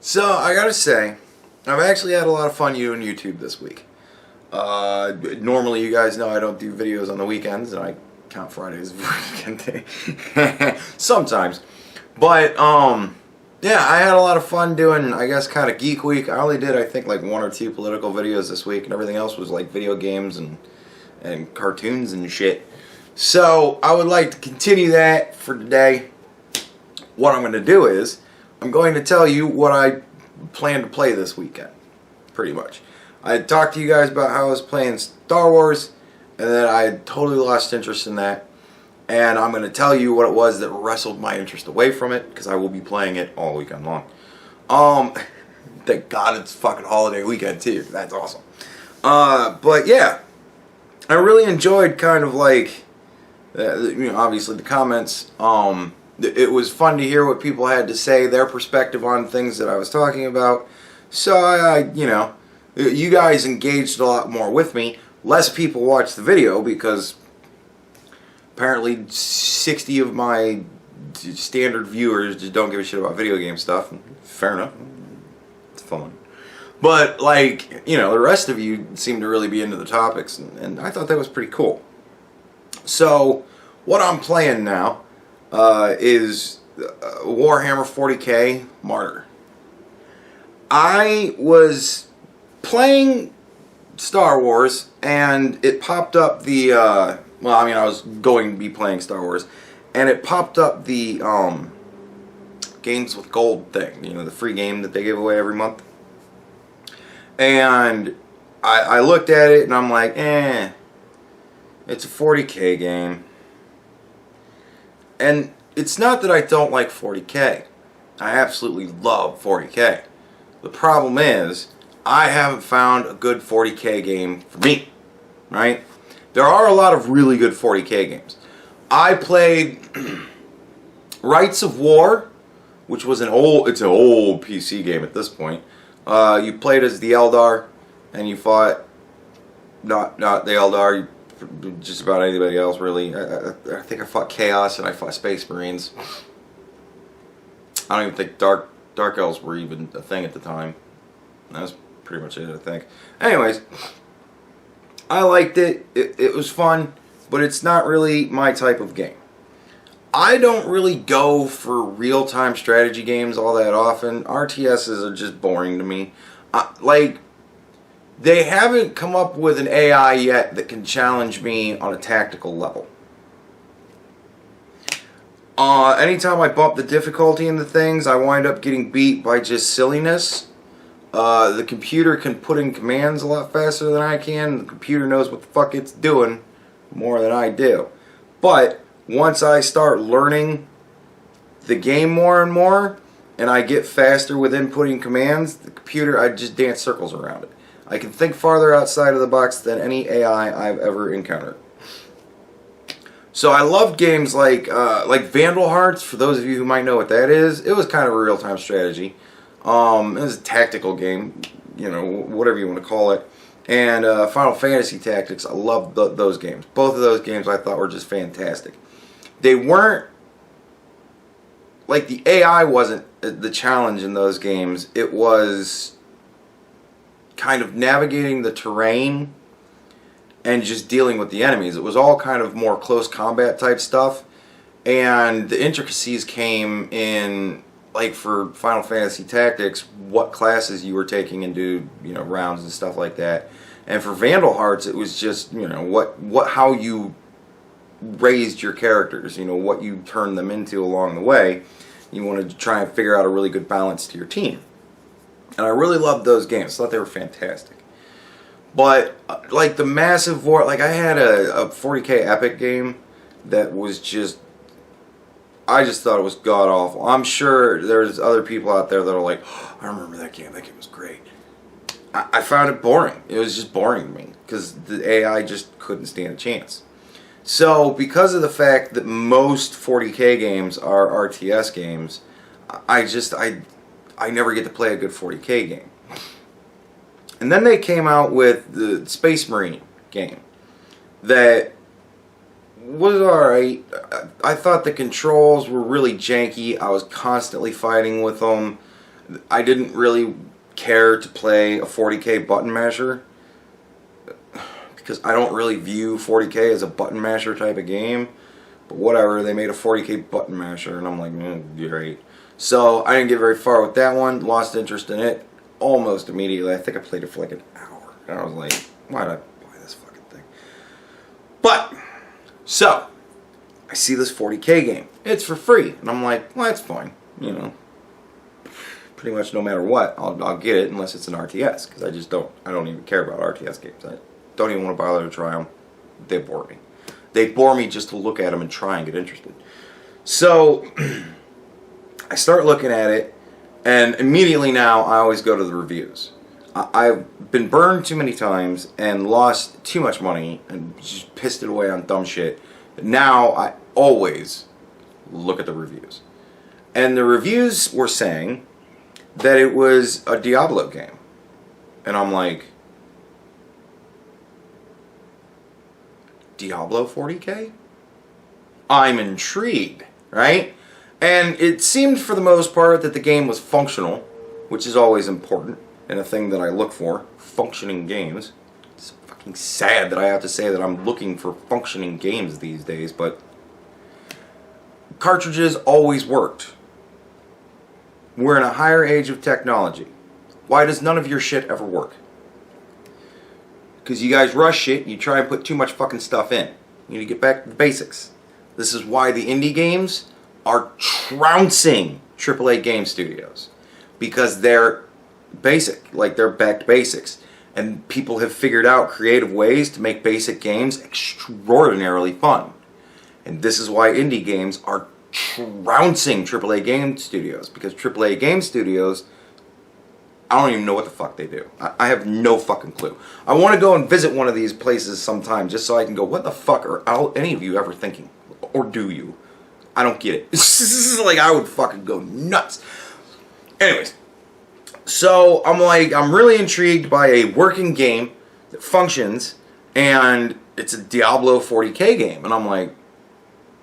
So, I gotta say, I've actually had a lot of fun doing YouTube this week. Normally, you guys know I don't do videos on the weekends, and I count Fridays as a weekend day. Sometimes. But, yeah, I had a lot of fun doing, I guess, kind of Geek Week. I only did, I think, like 1 or 2 political videos this week, and everything else was like video games and cartoons and shit. So, I would like to continue that for today. What I'm going to do is, I'm going to tell you what I plan to play this weekend, pretty much. I talked to you guys about how I was playing Star Wars, and then I had totally lost interest in that. And I'm going to tell you what it was that wrestled my interest away from it, because I will be playing it all weekend long. Thank God it's fucking holiday weekend too. That's awesome. But yeah, I really enjoyed kind of like, obviously the comments. It was fun to hear what people had to say, their perspective on things that I was talking about. So you guys engaged a lot more with me. Less people watched the video because apparently 60 of my standard viewers just don't give a shit about video game stuff. Fair enough. It's fun. But the rest of you seem to really be into the topics, and I thought that was pretty cool. So what I'm playing now is Warhammer 40k Martyr. I was playing Star Wars and it popped up the I was going to be playing Star Wars and it popped up the games with gold thing, the free game that they give away every month. And I looked at it and I'm like, it's a 40k game. And it's not that I don't like 40k. I absolutely love 40k. The problem is, I haven't found a good 40k game for me. Right? There are a lot of really good 40k games. I played Rights of War, which was it's an old PC game at this point. You played as the Eldar, and you fought not the Eldar, just about anybody else really. I think I fought Chaos and I fought Space Marines. I don't even think Dark Elves were even a thing at the time. That was pretty much it, I think. Anyways, I liked it. It was fun, but it's not really my type of game. I don't really go for real-time strategy games all that often. RTSs are just boring to me. They haven't come up with an AI yet that can challenge me on a tactical level. Anytime I bump the difficulty into things, I wind up getting beat by just silliness. The computer can put in commands a lot faster than I can. The computer knows what the fuck it's doing more than I do. But once I start learning the game more and more, and I get faster with inputting commands, the computer, I just dance circles around it. I can think farther outside of the box than any AI I've ever encountered. So I love games like Vandal Hearts. For those of you who might know what that is, it was kind of a real-time strategy. It was a tactical game, whatever you want to call it. And Final Fantasy Tactics, I loved those games. Both of those games I thought were just fantastic. They weren't, the AI wasn't the challenge in those games. It was kind of navigating the terrain and just dealing with the enemies. It was all kind of more close combat type stuff, and the intricacies came in, for Final Fantasy Tactics, what classes you were taking into rounds and stuff like that. And for Vandal Hearts, it was just how you raised your characters, what you turned them into along the way. You wanted to try and figure out a really good balance to your team. And I really loved those games. I thought they were fantastic. But, the massive war... I had a 40k Epic game that was just... I just thought it was god-awful. I'm sure there's other people out there that are like, oh, I remember that game. That game was great. I found it boring. It was just boring to me. Because the AI just couldn't stand a chance. So, because of the fact that most 40k games are RTS games, I never get to play a good 40k game. And then they came out with the Space Marine game that was alright. I thought the controls were really janky. I was constantly fighting with them. I didn't really care to play a 40k button masher because I don't really view 40k as a button masher type of game. But whatever, they made a 40k button masher, and I'm like, great. So I didn't get very far with that one. Lost interest in it almost immediately. I think I played it for like an hour, and I was like, why did I buy this fucking thing? But so I see this 40k game. It's for free, and I'm like, well, that's fine. You know, pretty much no matter what, I'll get it unless it's an RTS, because I don't even care about RTS games. I don't even want to bother to try them. They bore me. They bore me just to look at them and try and get interested. So I start looking at it, and immediately now I always go to the reviews. I've been burned too many times and lost too much money and just pissed it away on dumb shit. Now I always look at the reviews. And the reviews were saying that it was a Diablo game. And I'm like, Diablo 40k? I'm intrigued, right? And it seemed for the most part that the game was functional, which is always important and a thing that I look for, functioning games. It's fucking sad that I have to say that I'm looking for functioning games these days, but cartridges always worked. We're in a higher age of technology. Why does none of your shit ever work? Because you guys rush shit, you try and put too much fucking stuff in. You need to get back to the basics. This is why the indie games are trouncing AAA game studios. Because they're basic, like they're back to basics. And people have figured out creative ways to make basic games extraordinarily fun. And this is why indie games are trouncing AAA game studios. Because AAA game studios, I don't even know what the fuck they do. I have no fucking clue. I want to go and visit one of these places sometime just so I can go, what the fuck are any of you ever thinking? Or do you? I don't get it. This is like, I would fucking go nuts. Anyways, so I'm like, I'm really intrigued by a working game that functions, and it's a Diablo 40k game. And I'm like,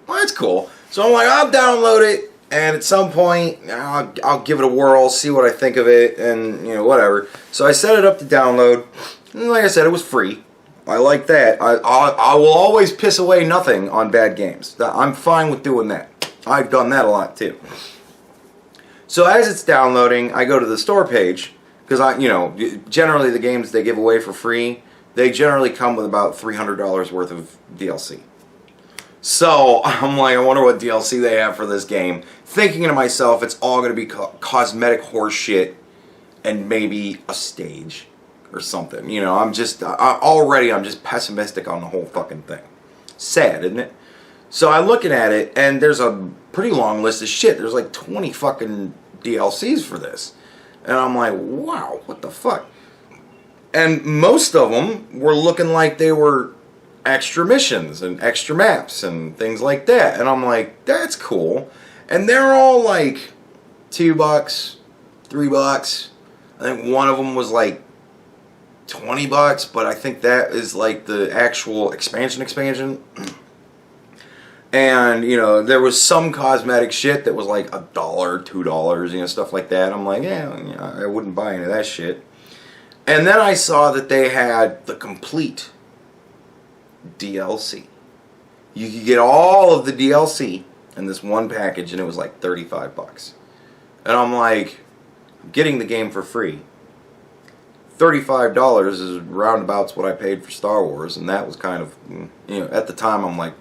well, that's cool. So I'm like, I'll download it. And at some point, I'll give it a whirl, see what I think of it, and, you know, whatever. So I set it up to download, and like I said, it was free. I like that. I will always piss away nothing on bad games. I'm fine with doing that. I've done that a lot, too. So as it's downloading, I go to the store page, because generally the games they give away for free, they generally come with about $300 worth of DLC. So I'm like, I wonder what DLC they have for this game. Thinking to myself, it's all going to be cosmetic horse shit and maybe a stage or something. You know, I'm just pessimistic on the whole fucking thing. Sad, isn't it? So I'm looking at it, and there's a pretty long list of shit. There's like 20 fucking DLCs for this. And I'm like, wow, what the fuck? And most of them were looking like they were extra missions and extra maps and things like that. And I'm like, that's cool. And they're all like $2, $3. I think one of them was like $20, but I think that is like the actual expansion. And, you know, there was some cosmetic shit that was like $1, $2, you know, stuff like that. I'm like, yeah, you know, I wouldn't buy any of that shit. And then I saw that they had the complete DLC. You could get all of the DLC in this one package, and it was like $35. And I'm like, I'm getting the game for free. $35 is roundabouts what I paid for Star Wars, and that was kind of, you know, at the time I'm like,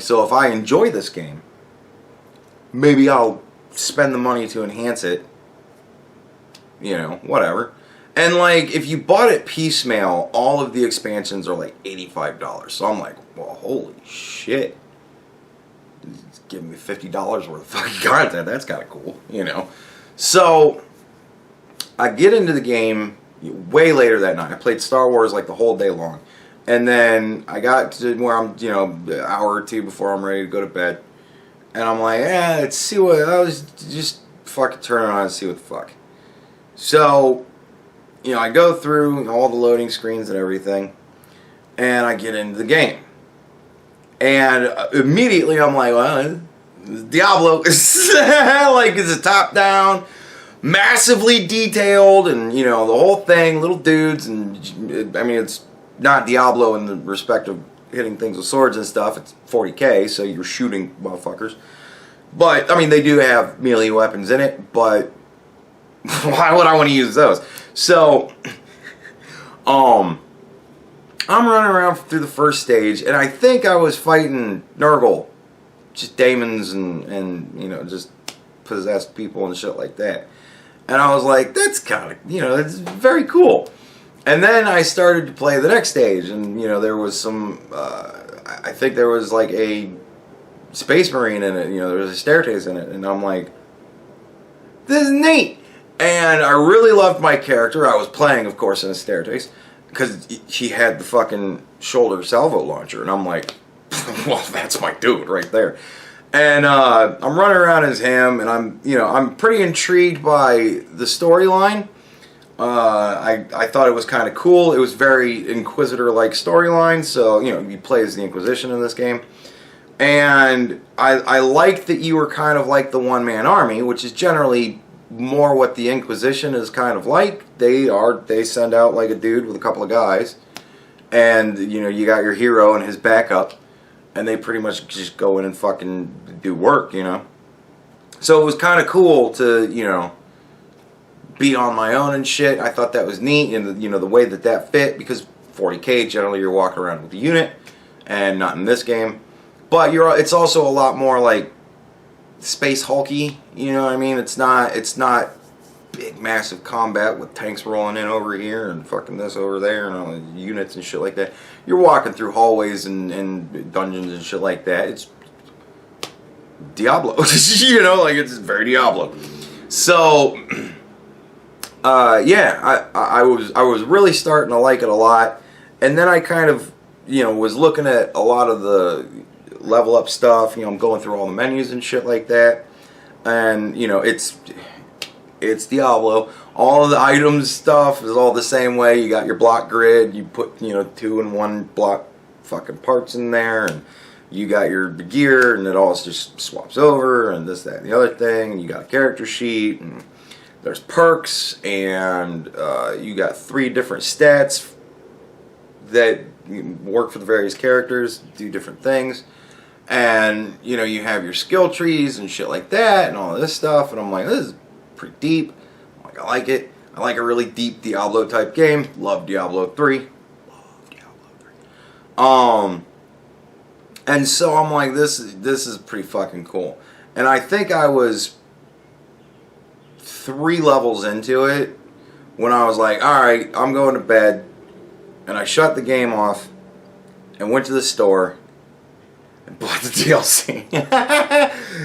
so if I enjoy this game, maybe I'll spend the money to enhance it. You know, whatever. And like, if you bought it piecemeal, all of the expansions are like $85. So I'm like, well, holy shit. It's giving me $50 worth of fucking content. That's kind of cool, you know. So I get into the game way later that night. I played Star Wars like the whole day long. And then I got to where I'm, you know, an hour or two before I'm ready to go to bed. And I'm like, let's see what, I was just fucking turn it on and see what the fuck. So, you know, I go through all the loading screens and everything, and I get into the game. And immediately I'm like, well, Diablo. Like, it's a top-down, massively detailed, and you know the whole thing, little dudes, and I mean it's not Diablo in the respect of hitting things with swords and stuff. It's 40K, so you're shooting motherfuckers. But I mean they do have melee weapons in it, but why would I want to use those? So I'm running around through the first stage, and I think I was fighting Nurgle, just daemons and you know just possessed people and shit like that. And I was like, that's kind of, you know, it's very cool. And then I started to play the next stage, and you know there was some, I think there was like a space marine in it. You know, there was a staircase in it, and I'm like, this is neat. And I really loved my character. I was playing, of course, in a staircase because he had the fucking shoulder salvo launcher, and I'm like, well, that's my dude right there. And I'm running around as him, and I'm pretty intrigued by the storyline. I thought it was kind of cool. It was very Inquisitor-like storyline, so you know you play as the Inquisition in this game. And I liked that you were kind of like the one-man army, which is generally more what the Inquisition is kind of like. They send out like a dude with a couple of guys, and you know you got your hero and his backup. And they pretty much just go in and fucking do work, you know. So it was kind of cool to, you know, be on my own and shit. I thought that was neat, and you know the way that fit, because 40K generally you're walking around with a unit, and not in this game. But it's also a lot more like space hulky, you know what I mean? It's not big massive combat with tanks rolling in over here and fucking this over there and all the units and shit like that. You're walking through hallways and dungeons and shit like that. It's Diablo, you know, like it's very Diablo. So yeah, I was really starting to like it a lot, and then I kind of, you know, was looking at a lot of the level up stuff. You know, I'm going through all the menus and shit like that, and you know, it's Diablo. All of the items stuff is all the same way. You got your block grid. You put, you know, 2 and 1 block fucking parts in there, and you got your gear, and it all just swaps over, and this, that, and the other thing. And you got a character sheet, and there's perks, and you got 3 different stats that work for the various characters, do different things. And, you know, you have your skill trees and shit like that, and all this stuff. And I'm like, this is pretty deep. Like, I like it. I like a really deep Diablo type game. Love Diablo 3. Love Diablo 3. And so I'm like, this is pretty fucking cool. And I think I was 3 levels into it when I was like, alright, I'm going to bed. And I shut the game off and went to the store and bought the DLC.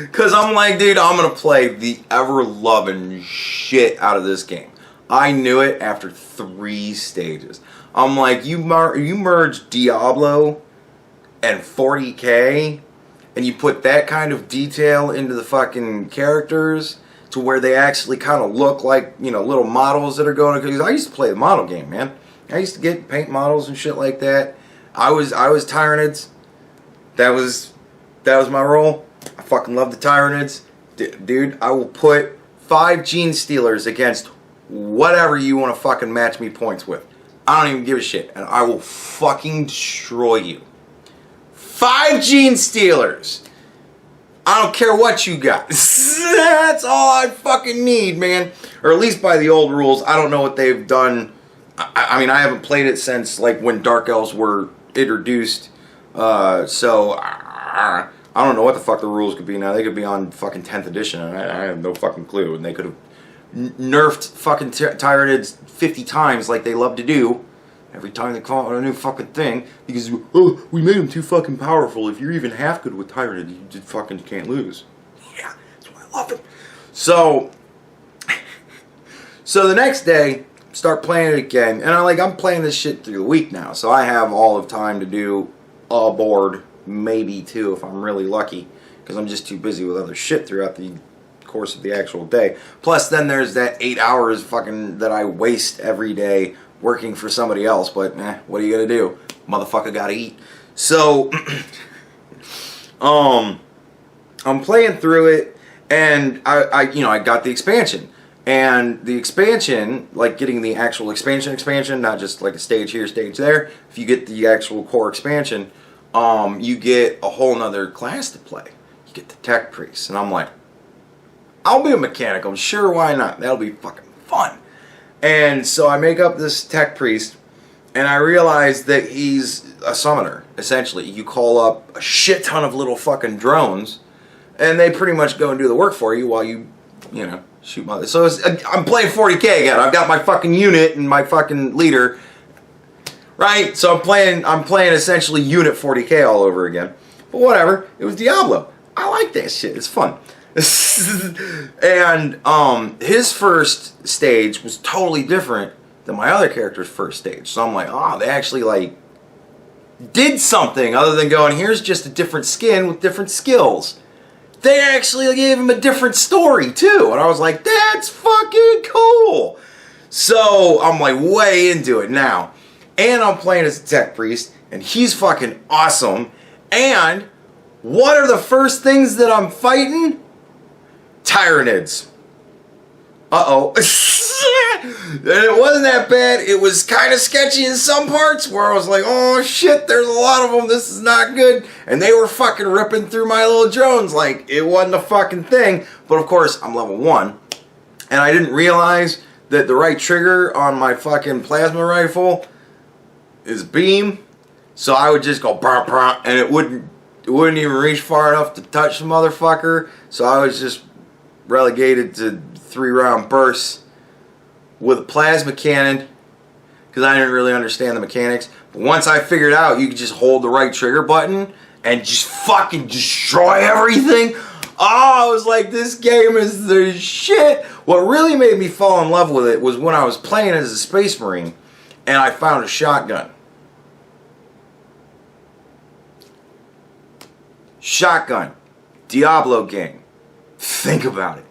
Because I'm like, dude, I'm going to play the ever-loving shit out of this game. I knew it after 3 stages. I'm like, you merge Diablo and 40K, and you put that kind of detail into the fucking characters to where they actually kind of look like, you know, little models that are going. Because I used to play the model game, man. I used to paint models and shit like that. I was Tyranids. That was my role. I fucking love the Tyranids. Dude, I will put 5 Gene Stealers against whatever you want to fucking match me points with. I don't even give a shit. And I will fucking destroy you. 5 Gene Stealers. I don't care what you got. That's all I fucking need, man. Or at least by the old rules. I don't know what they've done. I mean, I haven't played it since like when Dark Elves were introduced. So I don't know what the fuck the rules could be now. They could be on fucking 10th edition. I have no fucking clue. And they could have nerfed fucking Tyranids 50 times like they love to do. Every time they come out with a new fucking thing. Because, oh, we made them too fucking powerful. If you're even half good with Tyranids, you just fucking can't lose. Yeah, that's why I love them. So the next day, start playing it again. And I'm playing this shit through the week now. So I have all of time to do a board, maybe 2 if I'm really lucky. Because I'm just too busy with other shit throughout the course of the actual day. Plus then there's that 8 hours fucking that I waste every day working for somebody else, but what are you gonna do? Motherfucker gotta eat. So I'm playing through it, and I got the expansion, And the expansion, like getting the actual expansion, not just like a stage here, stage there. If you get the actual core expansion, you get a whole nother class to play. You get the tech priest. And I'm like, I'll be a mechanic. I'm sure, why not? That'll be fucking fun. And so I make up this tech priest, and I realize that he's a summoner, essentially. You call up a shit ton of little fucking drones, and they pretty much go and do the work for you while you know, shoot my... So I'm playing 40K again. I've got my fucking unit and my fucking leader, right? So I'm playing essentially unit 40K all over again. But whatever. It was Diablo. I like that shit. It's fun. And his first stage was totally different than my other character's first stage. So I'm like, oh, they actually like did something other than going, here's just a different skin with different skills. They actually gave him a different story too. And I was like, that's fucking cool. So I'm like way into it now. And I'm playing as a tech priest, and he's fucking awesome. And what are the first things that I'm fighting? Tyranids. Uh-oh. And it wasn't that bad. It was kind of sketchy in some parts where I was like, oh shit, there's a lot of them. This is not good. And they were fucking ripping through my little drones like it wasn't a fucking thing. But of course, I'm level 1. And I didn't realize that the right trigger on my fucking plasma rifle is beam. So I would just go brr, brr, and it wouldn't even reach far enough to touch the motherfucker. So I was just relegated to 3-round bursts with a plasma cannon because I didn't really understand the mechanics. But once I figured out you could just hold the right trigger button and just fucking destroy everything, oh, I was like, this game is the shit. What really made me fall in love with it was when I was playing as a Space Marine and I found a shotgun. Shotgun. Diablo game. Think about it.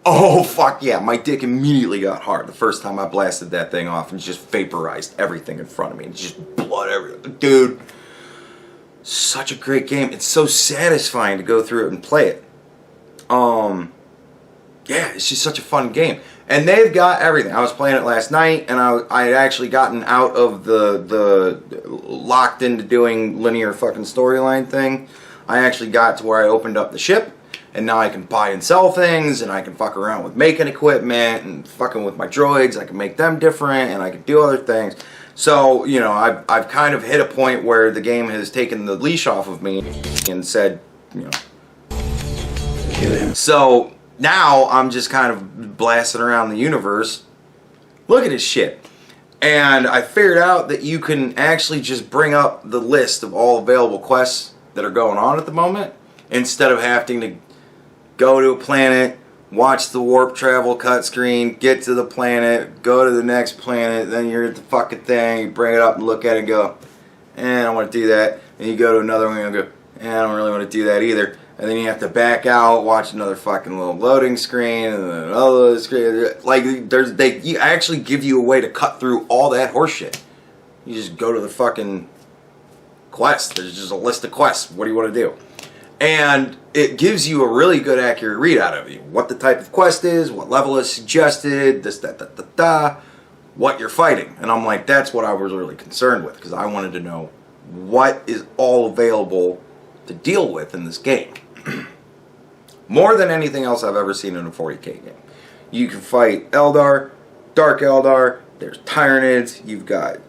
Oh, fuck yeah. My dick immediately got hard the first time I blasted that thing off and just vaporized everything in front of me. Just blood everywhere. Dude, such a great game. It's so satisfying to go through it and play it. Yeah, it's just such a fun game. And they've got everything. I was playing it last night, and I had actually gotten out of the locked into doing linear fucking storyline thing. I actually got to where I opened up the ship, and now I can buy and sell things, and I can fuck around with making equipment, and fucking with my droids. I can make them different, and I can do other things. So, you know, I've kind of hit a point where the game has taken the leash off of me and said, you know, kill him. So now I'm just kind of blasting around the universe. Look at this shit. And I figured out that you can actually just bring up the list of all available quests that are going on at the moment, instead of having to go to a planet, watch the warp travel cut screen, get to the planet, go to the next planet, then you're at the fucking thing, you bring it up and look at it and go, I don't want to do that. And you go to another one and go, I don't really want to do that either. And then you have to back out, watch another fucking little loading screen, and then another screen. Like, they actually give you a way to cut through all that horseshit. You just go to the fucking quest. There's just a list of quests. What do you want to do? And it gives you a really good accurate readout of you. What the type of quest is, what level is suggested, this, that, that, that, that, what you're fighting. And I'm like, that's what I was really concerned with, because I wanted to know what is all available to deal with in this game. More than anything else I've ever seen in a 40K game. You can fight Eldar, Dark Eldar, there's Tyranids, you've got...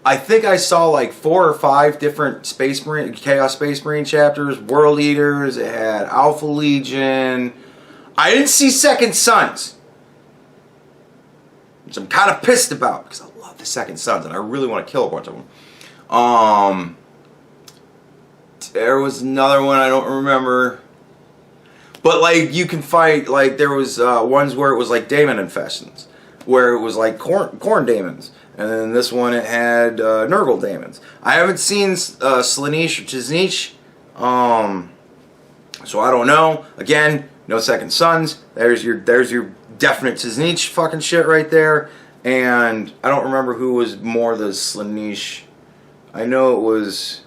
I think I saw like 4 or 5 different Space Marine, Chaos Space Marine chapters, World Eaters, it had Alpha Legion. I didn't see Second Sons, which I'm kind of pissed about, because I love the Second Sons and I really want to kill a bunch of them. There was another one I don't remember. But like you can fight, like there was ones where it was like daemon infestations, where it was like corn daemons. And then this one it had Nurgle daemons. I haven't seen Slaanesh or Tiznesh, so I don't know. Again, no Second Sons. There's your definite Tiznesh fucking shit right there. And I don't remember who was more the Slaanesh. I know it was...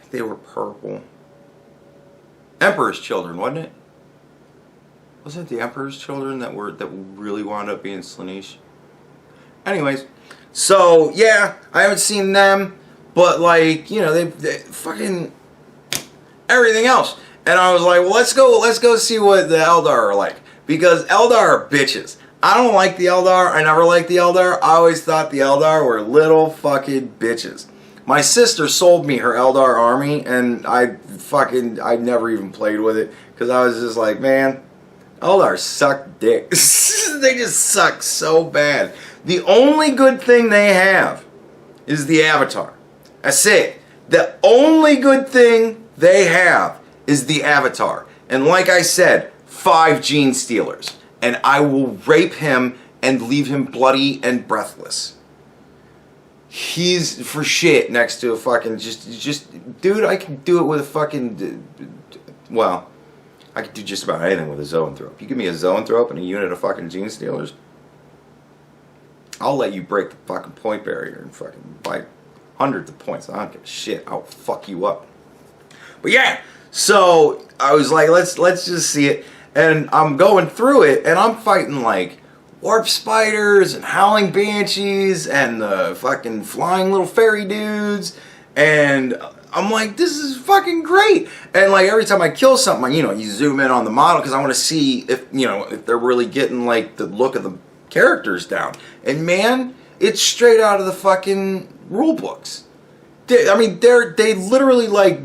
They were purple. Emperor's Children, wasn't it? Wasn't it the Emperor's Children that really wound up being Slaanesh? Anyways, so yeah, I haven't seen them, but like, you know, they fucking everything else. And I was like, well, let's go see what the Eldar are like, because Eldar are bitches. I don't like the Eldar. I never liked the Eldar. I always thought the Eldar were little fucking bitches. My sister sold me her Eldar army, and I never even played with it, because I was just like, man, Eldar suck dick. They just suck so bad. The only good thing they have is the Avatar. That's it. The only good thing they have is the Avatar. And like I said, 5 gene stealers. And I will rape him and leave him bloody and breathless. He's for shit next to a fucking just dude. I can do it with a fucking well, I could do just about anything with a zoanthrope. You give me a zoanthrope and a unit of fucking gene stealers, I'll let you break the fucking point barrier and fucking by hundreds of points. I don't give a shit. I'll fuck you up. But yeah, so I was like, let's just see it. And I'm going through it, and I'm fighting like warp spiders and howling banshees and the fucking flying little fairy dudes, and I'm like, this is fucking great. And like every time I kill something, you know, you zoom in on the model because I want to see if, you know, if they're really getting like the look of the characters down. And man, it's straight out of the fucking rule books. I mean, they literally like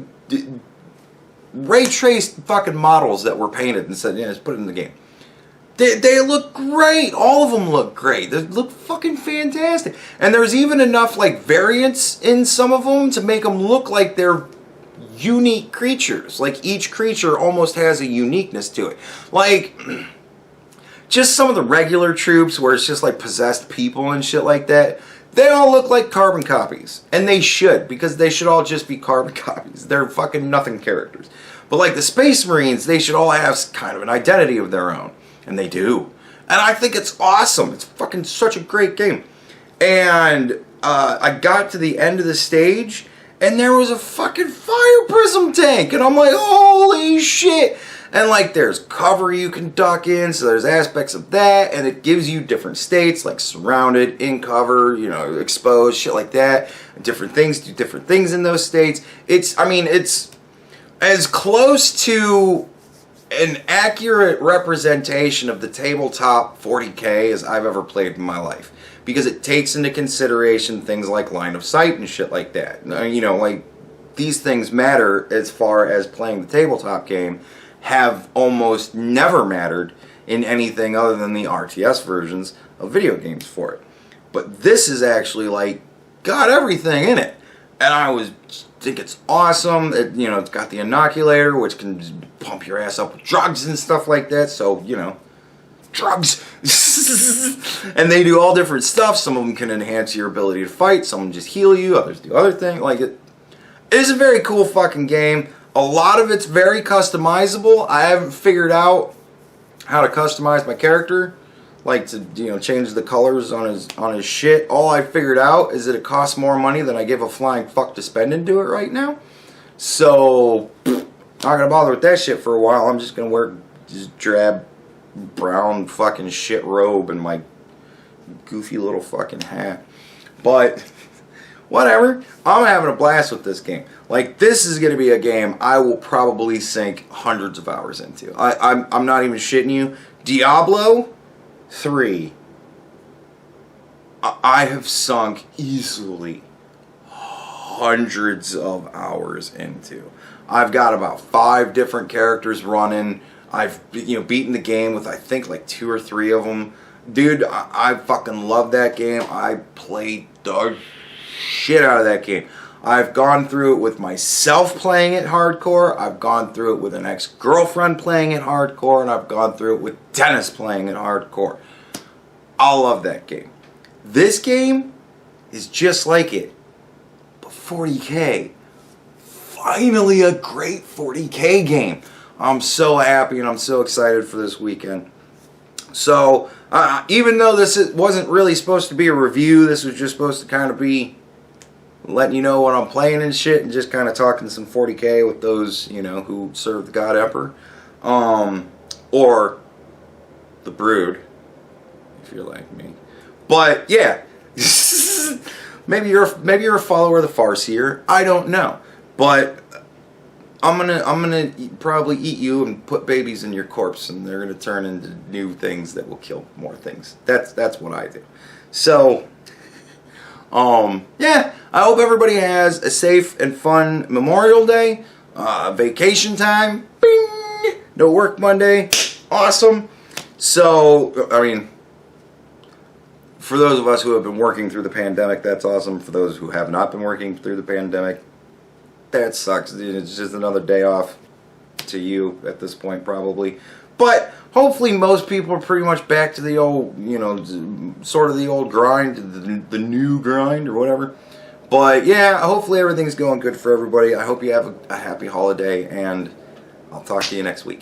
ray traced fucking models that were painted and said, yeah, just put it in the game. They look great. All of them look great. They look fucking fantastic. And there's even enough like variance in some of them to make them look like they're unique creatures. Like each creature almost has a uniqueness to it. Like just some of the regular troops where it's just like possessed people and shit like that. They all look like carbon copies. And they should, because they should all just be carbon copies. They're fucking nothing characters. But like the Space Marines, they should all have kind of an identity of their own. And they do. And I think it's awesome. It's fucking such a great game. And I got to the end of the stage, and there was a fucking fire prism tank. And I'm like, holy shit. And like there's cover you can duck in, so there's aspects of that. And it gives you different states, like surrounded, in cover, you know, exposed, shit like that. Different things do different things in those states. It's as close to an accurate representation of the tabletop 40K as I've ever played in my life, because it takes into consideration things like line of sight and shit like that. You know, like these things matter as far as playing the tabletop game have almost never mattered in anything other than the RTS versions of video games for it. But this is actually like got everything in it, and I think it's awesome. You know, it's got the inoculator, which can just pump your ass up with drugs and stuff like that. So, you know, drugs. And they do all different stuff. Some of them can enhance your ability to fight. Some of them just heal you. Others do other things. Like, it is a very cool fucking game. A lot of it's very customizable. I haven't figured out how to customize my character. Like to, you know, change the colors on his shit. All I figured out is that it costs more money than I give a flying fuck to spend into it right now. So, not gonna bother with that shit for a while. I'm just gonna wear this drab, brown fucking shit robe and my goofy little fucking hat. But, whatever. I'm having a blast with this game. Like, this is gonna be a game I will probably sink hundreds of hours into. I'm not even shitting you. Diablo 3, I have sunk easily hundreds of hours into. I've got about 5 different characters running. I've, you know, beaten the game with I think like 2 or 3 of them. Dude, I fucking love that game. I played the shit out of that game. I've gone through it with myself playing it hardcore. I've gone through it with an ex-girlfriend playing it hardcore. And I've gone through it with Dennis playing it hardcore. I love that game. This game is just like it, but 40K. Finally a great 40K game. I'm so happy and I'm so excited for this weekend. So, even though this wasn't really supposed to be a review, this was just supposed to kind of be letting you know what I'm playing and shit, and just kind of talking some 40K with those, you know, who serve the God Emperor. Or The Brood, if you're like me. But yeah, maybe you're a follower of the farce here. I don't know, but I'm gonna probably eat you and put babies in your corpse, and they're gonna turn into new things that will kill more things. That's what I do. So, yeah, I hope everybody has a safe and fun Memorial Day, vacation time. Bing! No work Monday. Awesome. So, I mean, for those of us who have been working through the pandemic, that's awesome. For those who have not been working through the pandemic, that sucks. It's just another day off to you at this point, probably. But hopefully most people are pretty much back to the old, you know, sort of the old grind, the new grind or whatever. But yeah, hopefully everything's going good for everybody. I hope you have a happy holiday, and I'll talk to you next week.